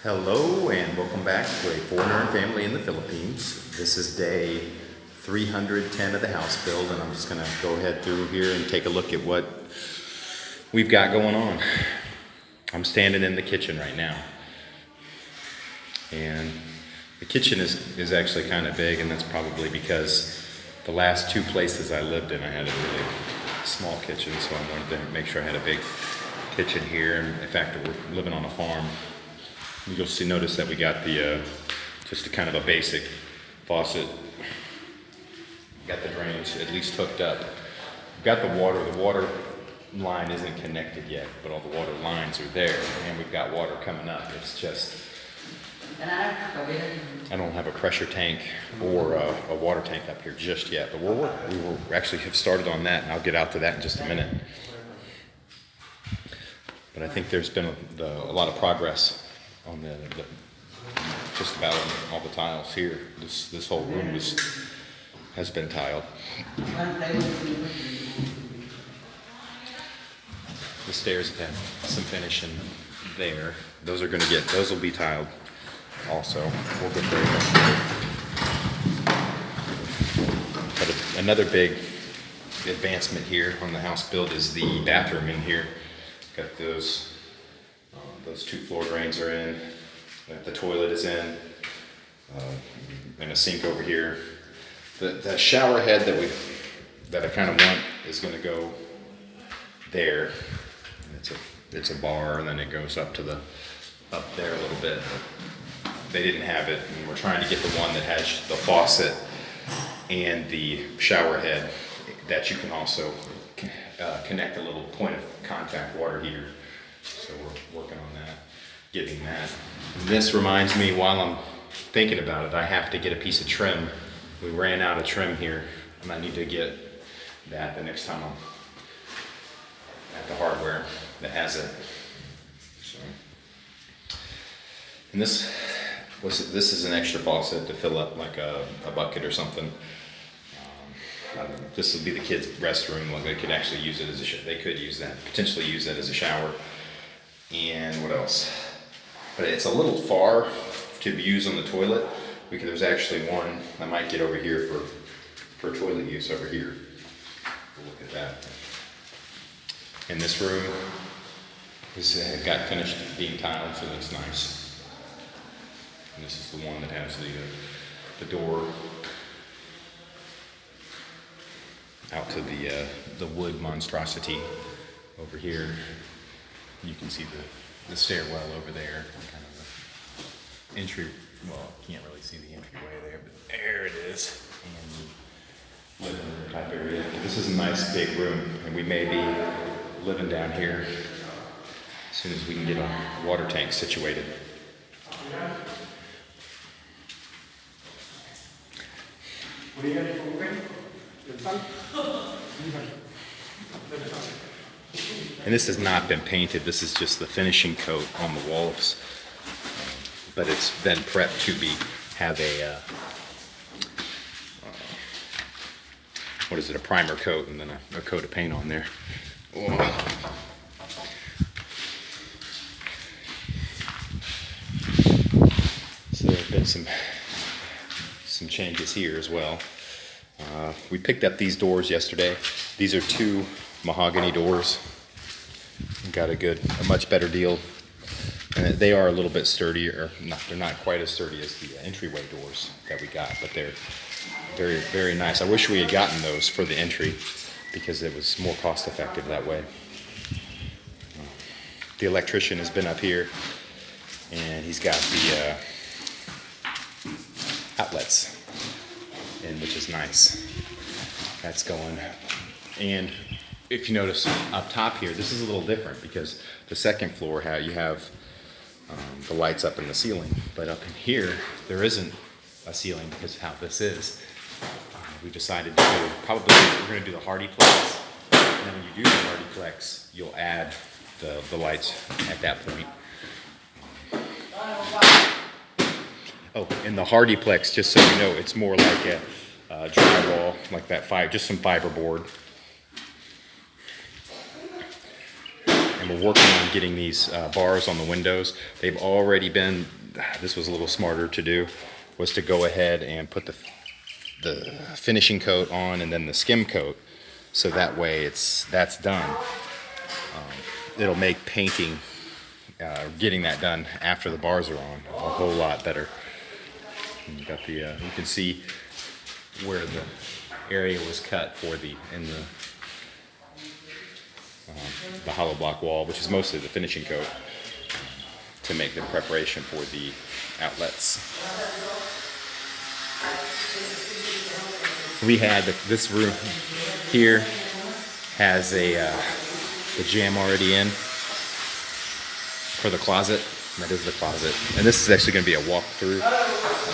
Hello and welcome back to a foreigner and family in the Philippines. This is day 310 of the house build, and I'm just going to go ahead through here and take a look at what we've got going on. I'm standing in the kitchen right now, and the kitchen is actually kind of big, and that's probably because the last two places I lived in I had a really small kitchen, so I wanted to make sure I had a big kitchen here. And in fact, we're living on a farm. You'll notice that we got the just a kind of a basic faucet. Got the drains at least hooked up. We've got the water. The water line isn't connected yet, but all the water lines are there, and we've got water coming up. It's just I don't have a pressure tank or a water tank up here just yet, but we actually have started on that, and I'll get out to that in just a minute. But I think there's been a lot of progress on the just about on all the tiles here. This whole room has been tiled. The stairs have had some finishing there. Those will be tiled also. We'll get there. But another big advancement here on the house build is the bathroom in here. Got those two floor drains are in, the toilet is in, and a sink over here. The shower head that I kind of want is going to go there. It's a bar, and then it goes up there a little bit. They didn't have it, and we're trying to get the one that has the faucet and the shower head that you can also connect a little point of contact water heater. So we're working on that, getting that. And this reminds me, while I'm thinking about it, I have to get a piece of trim. We ran out of trim here, and I need to get that the next time I'm at the hardware that has it. So, and this is an extra faucet to fill up like a bucket or something. This would be the kids' restroom. Well, they could actually use it as they could use that, potentially use that as a shower. And what else? But it's a little far to use on the toilet, because there's actually one I might get over here for toilet use over here. We'll look at that. And this room got finished being tiled, so that's nice. And this is the one that has the door out to the wood monstrosity over here. You can see the stairwell over there, kind of the entry. Well, you can't really see the entryway there, but there it is. And the living room type area. This is a nice big room, and we may be living down here as soon as we can get a water tank situated. What are you going to do? And this has not been painted. This is just the finishing coat on the walls, but it's been prepped to have a what is it? A primer coat, and then a coat of paint on there. Oh. So there have been some changes here as well. We picked up these doors yesterday. These are two mahogany doors. We got a much better deal. And they are a little bit sturdier. They're not quite as sturdy as the entryway doors that we got, but they're very, very nice. I wish we had gotten those for the entry, because it was more cost effective that way. The electrician has been up here, and he's got the outlets in, which is nice. That's going. And if you notice up top here, this is a little different, because the second floor, how you have the lights up in the ceiling, but up in here there isn't a ceiling because of how this is. We decided to we're going to do the Hardyplex, and then when you do the Hardyplex, you'll add the lights at that point. Oh, in the Hardyplex, just so you know, it's more like a drywall, like that just some fiberboard. and we're working on getting these bars on the windows. They've already been, this was a little smarter to do, was to go ahead and put the finishing coat on and then the skim coat, so that way that's done. It'll make painting, getting that done after the bars are on, a whole lot better. And you got the, you can see where the area was cut for the hollow block wall, which is mostly the finishing coat, to make the preparation for the outlets. We had this room here has the jamb already in for the closet. That is the closet, and this is actually going to be a walk-through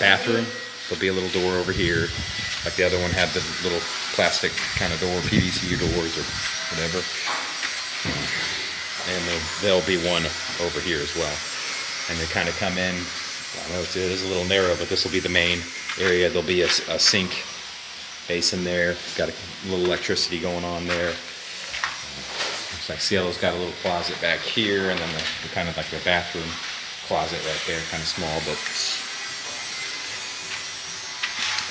bathroom. There'll be a little door over here, like the other one had the little plastic kind of door, PVC doors or whatever. And there'll be one over here as well. And they kind of come in. I know it is a little narrow, but this will be the main area. There'll be a sink basin there. Got a little electricity going on there. Looks like Cielo's got a little closet back here, and then the kind of like the bathroom closet right there, kind of small, but.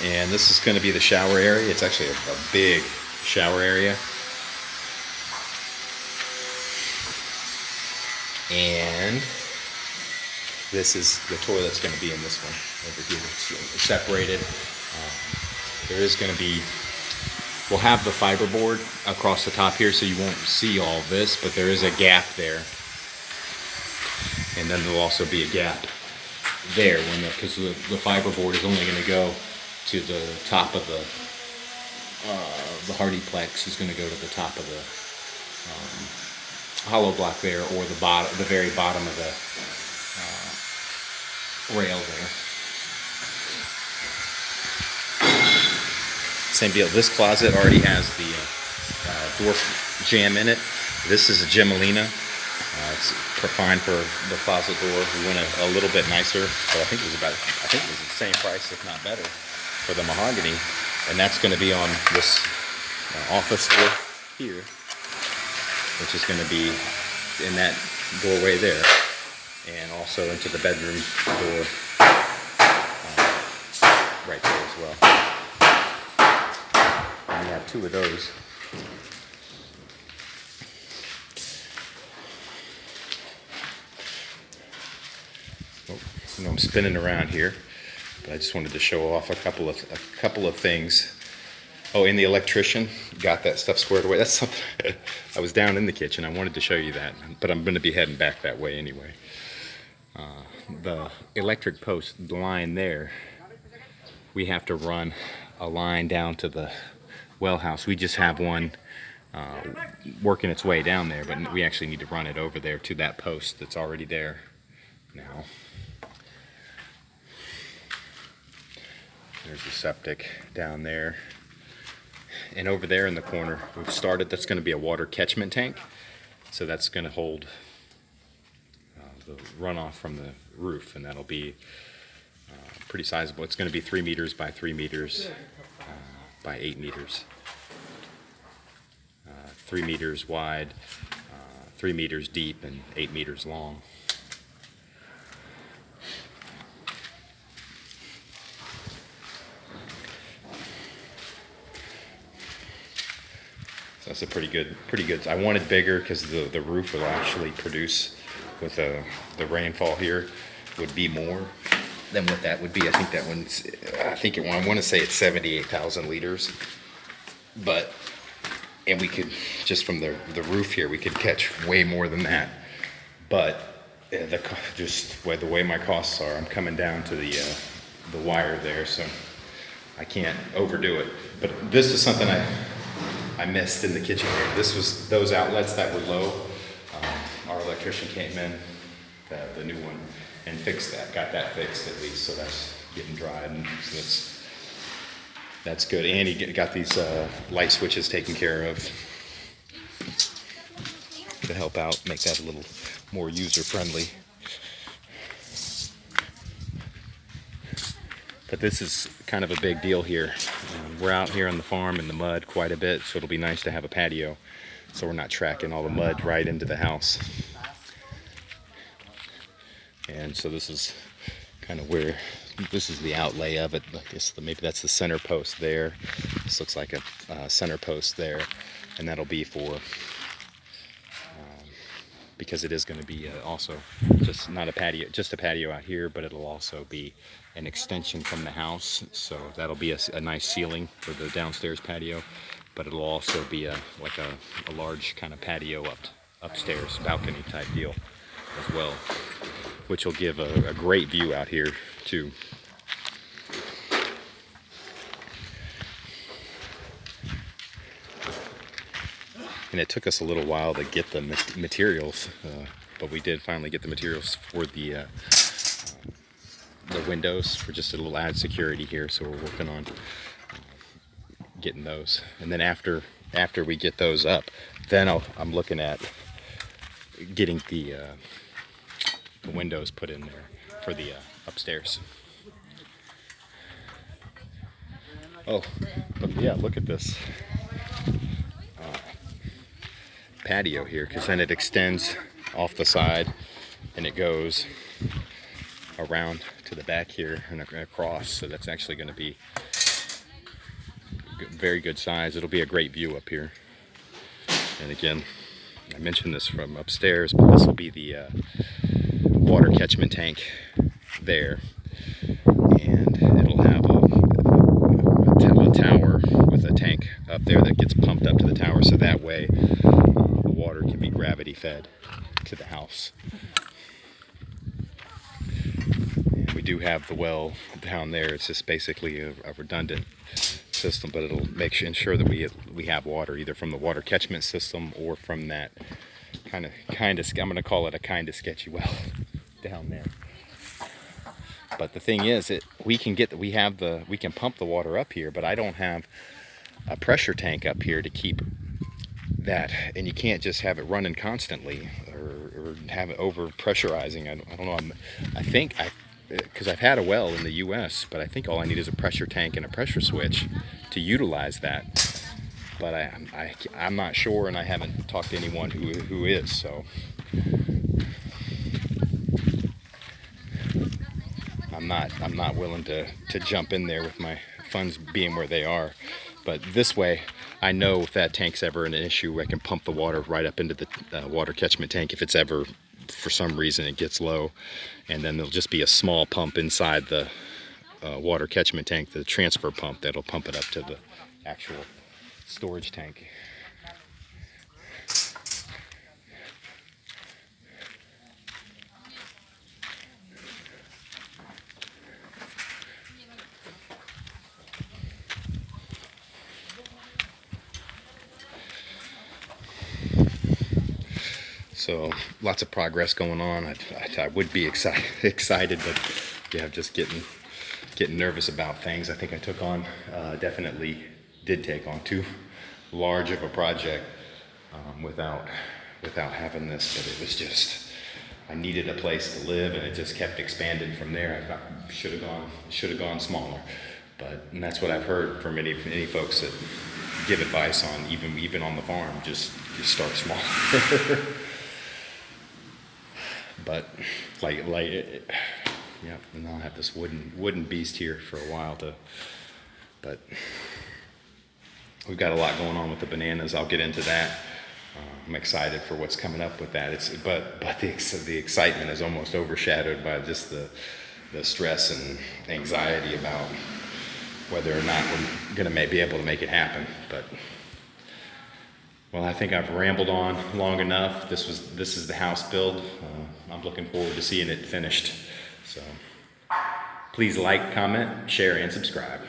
And this is going to be the shower area. It's actually a big shower area. And this is the toilet's going to be in this one over here. It's separated. There is going to be, we'll have the fiberboard across the top here, so you won't see all this, but there is a gap there. And then there'll also be a gap there, because the fiberboard is only going to go to the top of the Hardyplex is going to go to the top of the hollow block there, or the very bottom of the rail there. Same deal. This closet already has the door jamb in it. This is a Gemelina. It's fine for the closet door. We went a little bit nicer, but I think it was the same price, if not better, for the mahogany. And that's going to be on this office door here, which is going to be in that doorway there, and also into the bedroom door right there as well. And we have two of those. Oh, I'm spinning around here, but I just wanted to show off a couple of things. Oh, and the electrician got that stuff squared away. That's something. I was down in the kitchen. I wanted to show you that, but I'm going to be heading back that way anyway. The electric post line there, we have to run a line down to the well house. We just have one working its way down there, but we actually need to run it over there to that post that's already there now. There's the septic down there. And over there in the corner, we've started, that's going to be a water catchment tank. So that's going to hold the runoff from the roof, and that'll be pretty sizable. It's going to be 3 meters by 3 meters by 8 meters. 3 meters wide, 3 meters deep, and 8 meters long. So that's a pretty good. I wanted bigger because the roof will actually produce with the rainfall here would be more than what that would be. I think that one's. I want to say it's 78,000 liters, and we could just from the roof here we could catch way more than that. But the way my costs are, I'm coming down to the wire there, so I can't overdo it. But this is something I missed in the kitchen here. This was those outlets that were low. Our electrician came in, the new one, and fixed that. Got that fixed at least, so that's getting dried, and so that's good. And he got these light switches taken care of to help out, make that a little more user friendly. But this is kind of a big deal here. We're out here on the farm in the mud quite a bit, so it'll be nice to have a patio so we're not tracking all the mud right into the house. And so this is kind of where, this is the outlay of it. I guess maybe that's the center post there. This looks like a center post there, and that'll be for, because it is going to be also just not a patio, just a patio out here, but it'll also be an extension from the house. So that'll be a nice ceiling for the downstairs patio, but it'll also be like a large kind of patio upstairs, balcony type deal as well, which will give a great view out here too. And it took us a little while to get the materials, but we did finally get the materials for the windows, for just a little added security here. So we're working on getting those, and then after we get those up, then I'm looking at getting the windows put in there for the upstairs. Oh, but yeah, look at this patio here, because then it extends off the side and it goes around to the back here and across. So that's actually going to be very good size. It'll be a great view up here. And again, I mentioned this from upstairs, but this will be the water catchment tank there, and it'll have a tower with a tank up there that gets pumped up to the tower, so that way the water can be gravity fed to the house. And we do have the well down there. It's just basically a redundant system, but it'll ensure that we have water either from the water catchment system or from that kind of I'm going to call it a kind of sketchy well down there. But the thing is, we can pump the water up here, but I don't have a pressure tank up here to keep that, and you can't just have it running constantly or have it over pressurizing. I don't know. I think because I've had a well in the U.S., but I think all I need is a pressure tank and a pressure switch to utilize that. But I'm not sure, and I haven't talked to anyone who is. So I'm not willing to jump in there with my funds being where they are. But this way, I know if that tank's ever an issue, I can pump the water right up into the water catchment tank if it's ever, for some reason, it gets low. And then there'll just be a small pump inside the water catchment tank, the transfer pump, that'll pump it up to the actual storage tank. So lots of progress going on. I would be excited, but yeah, just getting nervous about things. I think I definitely did take on too large of a project without having this. But it was just, I needed a place to live, and it just kept expanding from there. I should have gone smaller, and that's what I've heard from many folks that give advice on even on the farm. Just start small. But yeah, and I'll have this wooden beast here for a while but we've got a lot going on with the bananas. I'll get into that. I'm excited for what's coming up with that. But the excitement is almost overshadowed by just the stress and anxiety about whether or not we're going to be able to make it happen. But well, I think I've rambled on long enough. This is the house build. I'm looking forward to seeing it finished. So please like, comment, share, and subscribe.